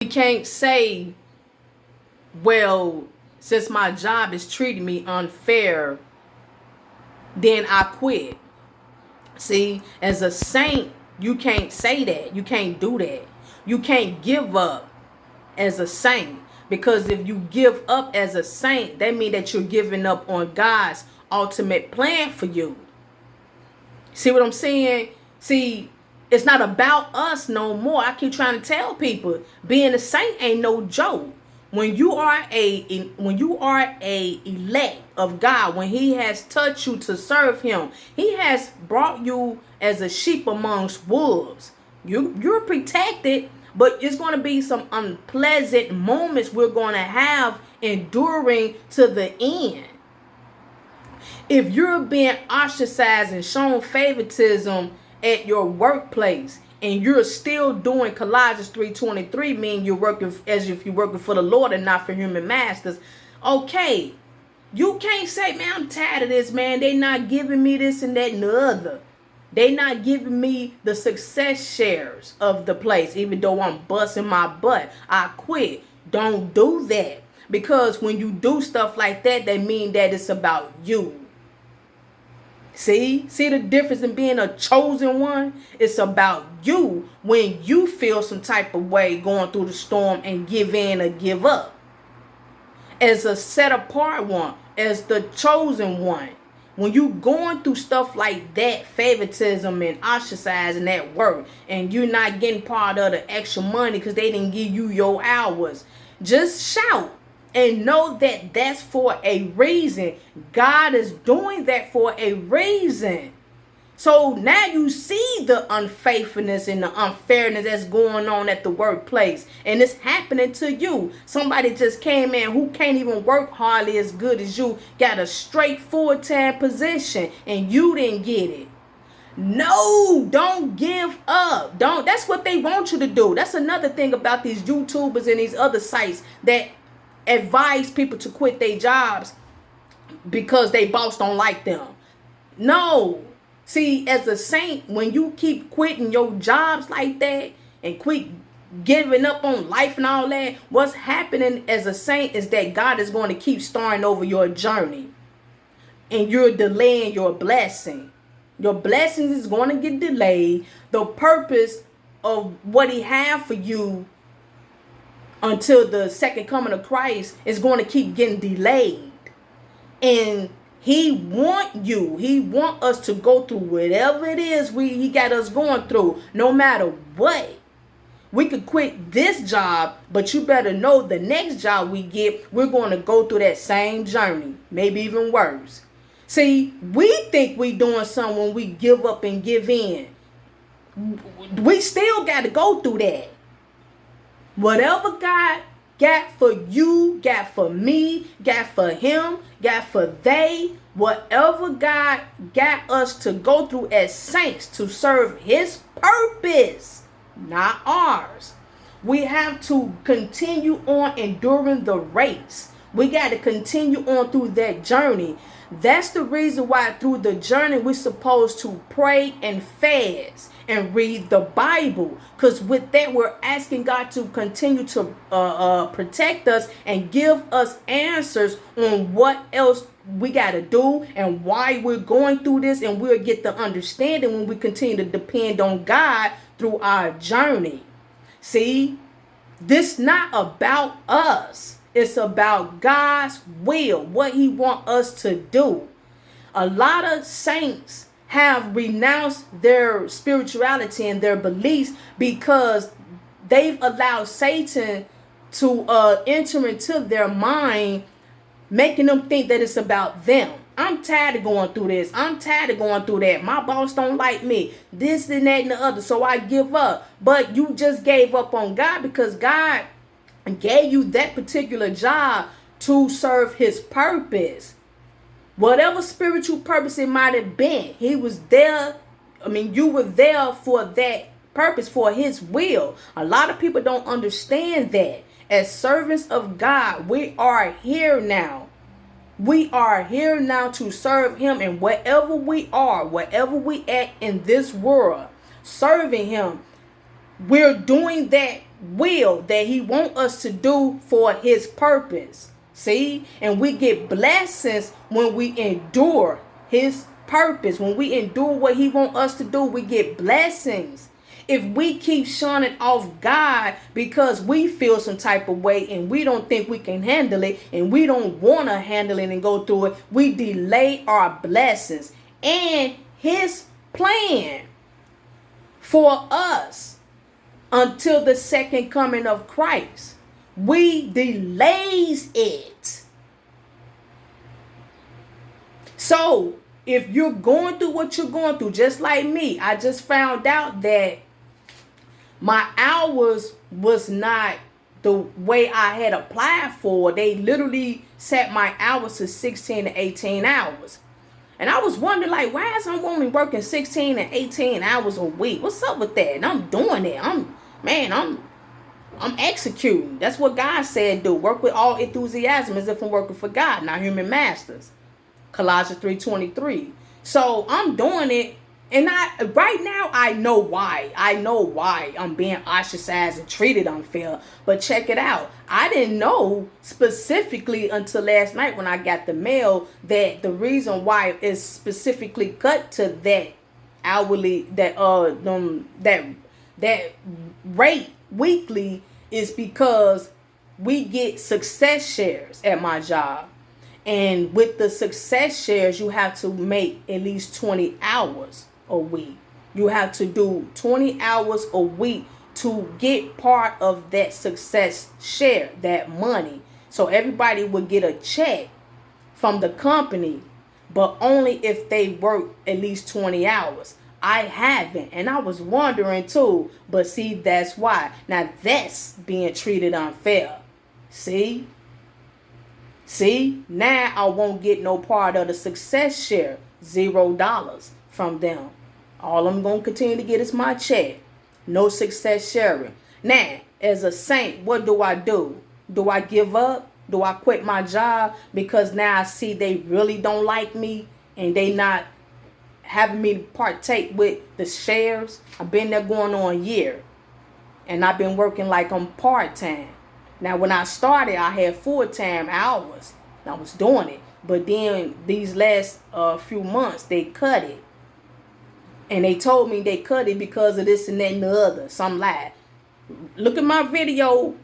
We can't say, well, since my job is treating me unfair, then I quit. See, as a saint, you can't say that. You can't do that. You can't give up as a saint. Because if you give up as a saint, that means that you're giving up on God's ultimate plan for you. See what I'm saying? See, it's not about us no more. I keep trying to tell people, being a saint ain't no joke. When you are a elect of God, when He has touched you to serve Him, He has brought you as a sheep amongst wolves. You're protected, but it's going to be some unpleasant moments we're going to have enduring to the end. If you're being ostracized and shown favoritism at your workplace, and you're still doing Colossians 3:23, meaning you're working as if you're working for the Lord and not for human masters, okay, you can't say, man, I'm tired of this, man. They not giving me this and that and the other. They not giving me the success shares of the place, even though I'm busting my butt. I quit. Don't do that. Because when you do stuff like that, they mean that it's about you. See the difference in being a chosen one? It's about you when you feel some type of way going through the storm and give in or give up. As a set apart one, as the chosen one, when you going through stuff like that, favoritism and ostracizing at work, and you're not getting part of the extra money because they didn't give you your hours, just shout. And know that that's for a reason. God is doing that for a reason. So now you see the unfaithfulness and the unfairness that's going on at the workplace. And it's happening to you. Somebody just came in who can't even work hardly as good as you. Got a straight full-time position and you didn't get it. No, don't give up. That's what they want you to do. That's another thing about these YouTubers and these other sites that advise people to quit their jobs because they boss don't like them. No. See, as a saint, when you keep quitting your jobs like that and quit giving up on life and all that, what's happening as a saint is that God is going to keep starring over your journey. And you're delaying your blessing. Your blessings is going to get delayed. The purpose of what He had for you until the second coming of Christ is going to keep getting delayed. And He want us to go through whatever it is He got us going through, no matter what. We could quit this job, but you better know the next job we get, we're going to go through that same journey, maybe even worse. See, we think we doing something when we give up and give in. We still got to go through that. Whatever God got for you, got for me, got for him, got for they, whatever God got us to go through as saints to serve His purpose, not ours. We have to continue on enduring the race. We got to continue on through that journey. That's the reason why through the journey we're supposed to pray and fast and read the Bible, because with that we're asking God to continue to protect us and give us answers on what else we got to do and why we're going through this, and we'll get the understanding when we continue to depend on God through our journey. See, this not about us. It's about God's will, what He wants us to do. A lot of saints have renounced their spirituality and their beliefs because they've allowed Satan to enter into their mind, making them think that it's about them. I'm tired of going through this. I'm tired of going through that. My boss don't like me. This and that and the other. So I give up. But you just gave up on God because God gave you that particular job to serve His purpose. Whatever spiritual purpose it might have been, He was there. You were there for that purpose, for His will. A lot of people don't understand that. As servants of God, we are here now. We are here now to serve Him, and wherever we are, wherever we at in this world, serving Him, we're doing that will that he want us to do for his purpose. See? And we get blessings when we endure his purpose. When we endure what he want us to do, we get blessings. If we keep shunning off God because we feel some type of way and we don't think we can handle it and we don't want to handle it and go through it, we delay our blessings and his plan for us until the second coming of Christ. We delays it. So if you're going through what you're going through, just like me, I just found out that my hours was not the way I had applied for. They literally set my hours to 16 to 18 hours. And I was wondering, like, why is I'm only working 16 and 18 hours a week? What's up with that? And I'm doing it. I'm executing. That's what God said do. Work with all enthusiasm as if I'm working for God, not human masters. Colossians 3:23. So I'm doing it. And right now, I know why. I know why I'm being ostracized and treated unfair. But check it out. I didn't know specifically until last night when I got the mail that the reason why it's specifically cut to that hourly, that rate weekly is because we get success shares at my job. And with the success shares, you have to make at least 20 hours a week. You have to do 20 hours a week to get part of that success share, that money. So everybody would get a check from the company, but only if they work at least 20 hours. I haven't, and I was wondering too, but see, that's why. Now that's being treated unfair. See, now I won't get no part of the success share, $0 from them. All I'm going to continue to get is my check. No success sharing. Now, as a saint, what do? Do I give up? Do I quit my job because now I see they really don't like me and they not having me partake with the shares? I've been there going on a year and I've been working like I'm part-time. Now, when I started, I had full-time hours. I was doing it. But then these last few months, they cut it. And they told me they cut it because of this and that and the other. Some lie. Look at my video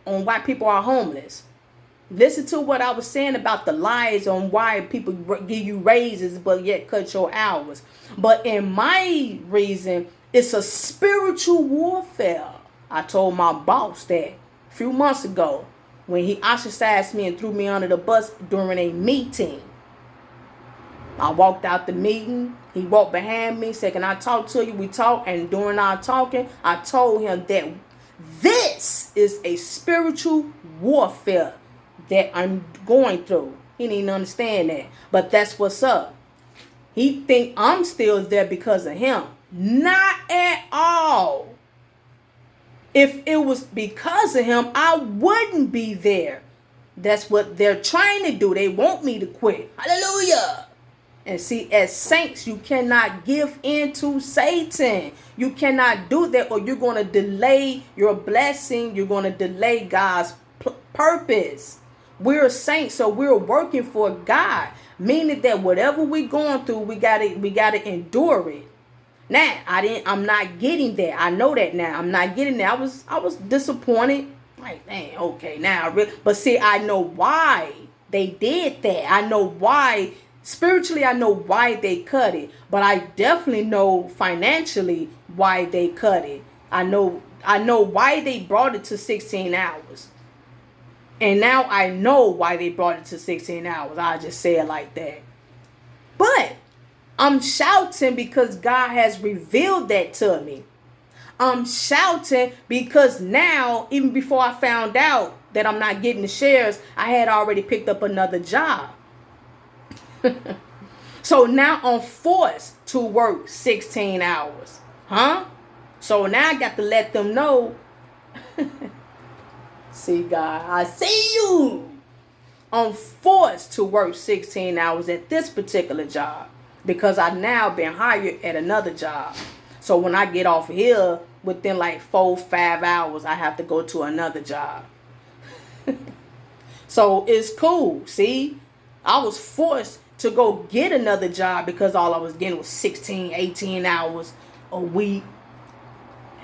on why people are homeless. Listen to what I was saying about the lies on why people give you raises but yet cut your hours. But in my reason, it's a spiritual warfare. I told my boss that a few months ago when he ostracized me and threw me under the bus during a meeting. I walked out the meeting. He walked behind me, said, "Can I talk to you?" We talked, and during our talking, I told him that this is a spiritual warfare that I'm going through. He didn't understand that, but that's what's up. He think I'm still there because of him. Not at all. If it was because of him, I wouldn't be there. That's what they're trying to do. They want me to quit. Hallelujah. And see, as saints, you cannot give in to Satan. You cannot do that, or you're going to delay your blessing. You're going to delay God's purpose. We're saints, so we're working for God, meaning that whatever we're going through, we gotta endure it. Now, I'm not getting that. I know that now. I'm not getting that. I was disappointed. Like, dang, okay, now but see, I know why they did that. I know why. Spiritually, I know why they cut it, but I definitely know financially why they cut it. I know why they brought it to 16 hours. And now I know why they brought it to 16 hours. I just say it like that. But I'm shouting because God has revealed that to me. I'm shouting because now, even before I found out that I'm not getting the shares, I had already picked up another job. So now I'm forced to work 16 hours. So now I got to let them know. See, God, I see you. I'm forced to work 16 hours at this particular job because I've now been hired at another job. So when I get off here, within like 4-5 hours, I have to go to another job. So it's cool. See, I was forced to go get another job because all I was getting was 16, 18 hours a week.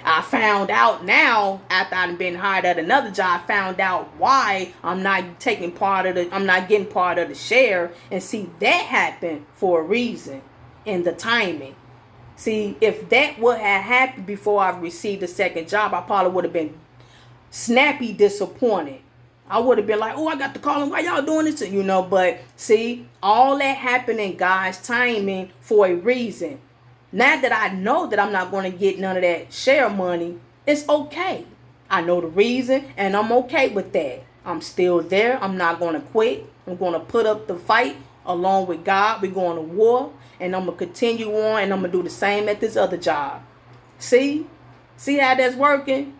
I found out now, after I'd been hired at another job, I found out why I'm not getting part of the share. And see, that happened for a reason in the timing. See, if that would have happened before I received the second job, I probably would have been snappy disappointed. I would have been like, oh, I got to call him. Why y'all doing this? But see, all that happened in God's timing for a reason. Now that I know that I'm not going to get none of that share money, it's okay. I know the reason, and I'm okay with that. I'm still there. I'm not going to quit. I'm going to put up the fight along with God. We're going to war, and I'm going to continue on, and I'm going to do the same at this other job. See how that's working?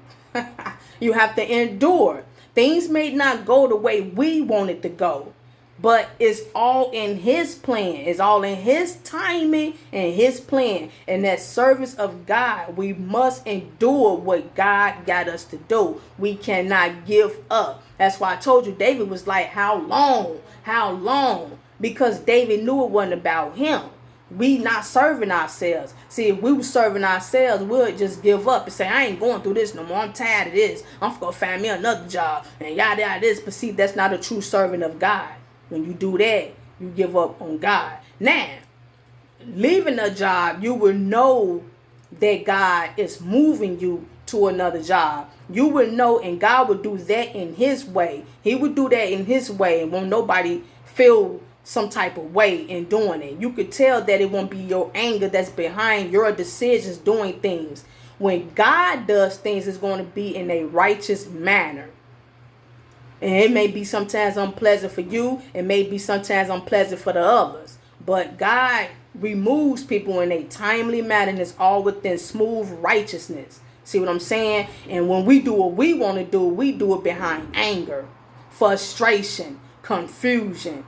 You have to endure. Things may not go the way we want it to go, but it's all in His plan. It's all in His timing and His plan. And that service of God, we must endure what God got us to do. We cannot give up. That's why I told you David was like, how long? How long? Because David knew it wasn't about him. We not serving ourselves. See, if we were serving ourselves, we'll just give up and say, I ain't going through this no more. I'm tired of this. I'm going to find me another job and yada yada this. But see, that's not a true servant of God. When you do that, you give up on God. Now, leaving a job, you will know that God is moving you to another job. You will know, and God will do that in His way. He would do that in His way, and won't nobody feel some type of way in doing it. You could tell that it won't be your anger that's behind your decisions doing things. When God does things, it's going to be in a righteous manner. And it may be sometimes unpleasant for you. It may be sometimes unpleasant for the others. But God removes people in a timely manner, and it's all within smooth righteousness. See what I'm saying? And when we do what we want to do, we do it behind anger, frustration, confusion.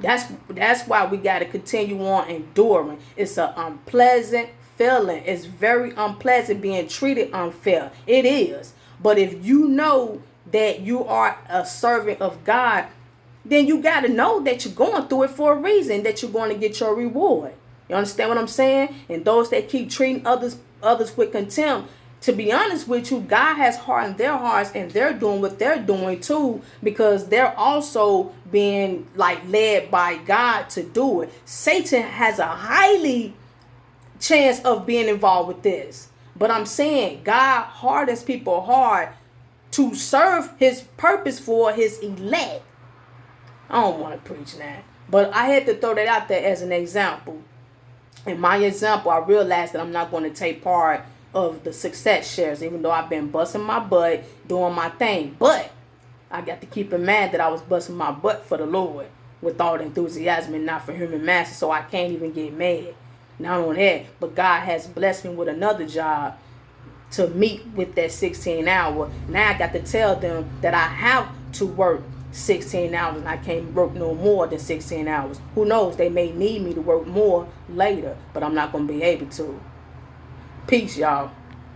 That's why we got to continue on enduring. It's an unpleasant feeling. It's very unpleasant being treated unfair. It is. But if you know that you are a servant of God, then you got to know that you're going through it for a reason, that you're going to get your reward. You understand what I'm saying? And those that keep treating others with contempt, to be honest with you, God has hardened their hearts, and they're doing what they're doing too, because they're also being like led by God to do it. Satan has a highly chance of being involved with this. But I'm saying God hardens people hard to serve His purpose for His elect. I don't want to preach now, but I had to throw that out there as an example. In my example, I realized that I'm not going to take part of the success shares, even though I've been busting my butt doing my thing. But I got to keep in mind that I was busting my butt for the Lord with all the enthusiasm and not for human master, so I can't even get mad. Not on that, but God has blessed me with another job to meet with that 16 hour. Now I got to tell them that I have to work 16 hours and I can't work no more than 16 hours. Who knows? They may need me to work more later, but I'm not going to be able to. Peace, y'all.